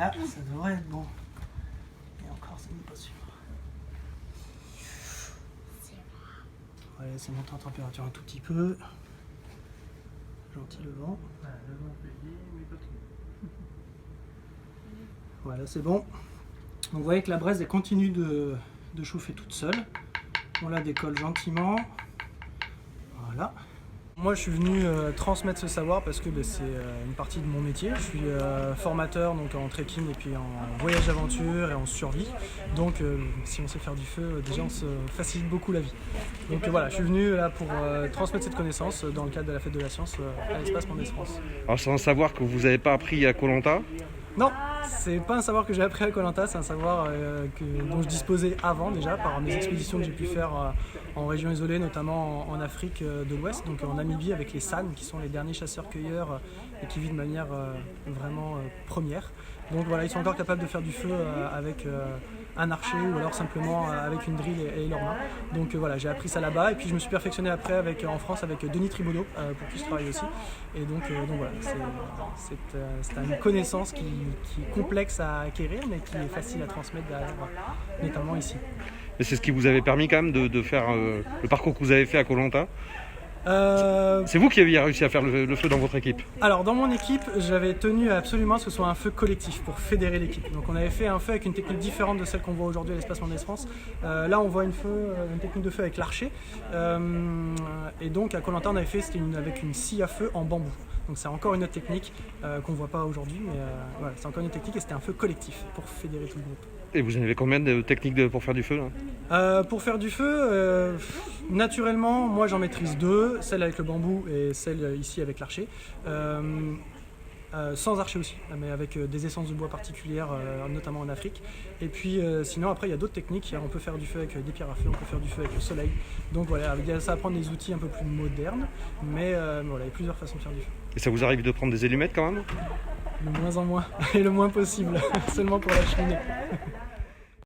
Là, ça devrait être bon. Et encore, c'est même pas sûr. On va laisser monter en température un tout petit peu. Gentil le vent. Le vent payé, mais pas trop. Voilà, c'est bon. Donc vous voyez que la braise elle continue de chauffer toute seule. On la décolle gentiment. Voilà. Moi je suis venu transmettre ce savoir parce que c'est une partie de mon métier. Je suis formateur donc en trekking et puis en voyage d'aventure et en survie. Donc si on sait faire du feu, déjà on se facilite beaucoup la vie. Donc voilà, je suis venu là pour transmettre cette connaissance dans le cadre de la fête de la science à l'espace Mendès France. Alors c'est un savoir que vous n'avez pas appris à Koh Lanta. Non, c'est pas un savoir que j'ai appris à Koh Lanta, c'est un savoir dont je disposais avant déjà par mes expéditions que j'ai pu faire en région isolée, notamment en Afrique de l'Ouest, donc en Namibie avec les San, qui sont les derniers chasseurs-cueilleurs et qui vivent de manière vraiment première. Donc voilà, ils sont encore capables de faire du feu avec un archer ou alors simplement avec une drill et leurs mains. Donc voilà, j'ai appris ça là-bas et puis je me suis perfectionné après en France avec Denis Tribaudot pour qui je travaille aussi. Et donc voilà, c'est une connaissance qui est complexe à acquérir mais qui est facile à transmettre derrière, notamment ici. Et c'est ce qui vous avait permis quand même de faire le parcours que vous avez fait à Koh Lanta. C'est vous qui aviez réussi à faire le feu dans votre équipe? Alors dans mon équipe, j'avais tenu absolument à ce que ce soit un feu collectif pour fédérer l'équipe. Donc on avait fait un feu avec une technique différente de celle qu'on voit aujourd'hui à l'espace Mendès France. Là on voit une technique de feu avec l'archer. Et donc à Koh Lanta on avait fait avec une scie à feu en bambou. Donc c'est encore une autre technique qu'on ne voit pas aujourd'hui, mais voilà, c'est encore une technique et c'était un feu collectif pour fédérer tout le groupe. Et vous en avez combien de techniques pour faire du feu là? Pour faire du feu, naturellement, moi j'en maîtrise deux, celle avec le bambou et celle ici avec l'archer. Sans archer aussi, mais avec des essences de bois particulières, notamment en Afrique. Et puis sinon après il y a d'autres techniques, on peut faire du feu avec des pierres à feu, on peut faire du feu avec le soleil. Donc voilà, il y a ça à prendre des outils un peu plus modernes, mais voilà, il y a plusieurs façons de faire du feu. Et ça vous arrive de prendre des allumettes quand même? De moins en moins, et le moins possible, seulement pour la cheminée.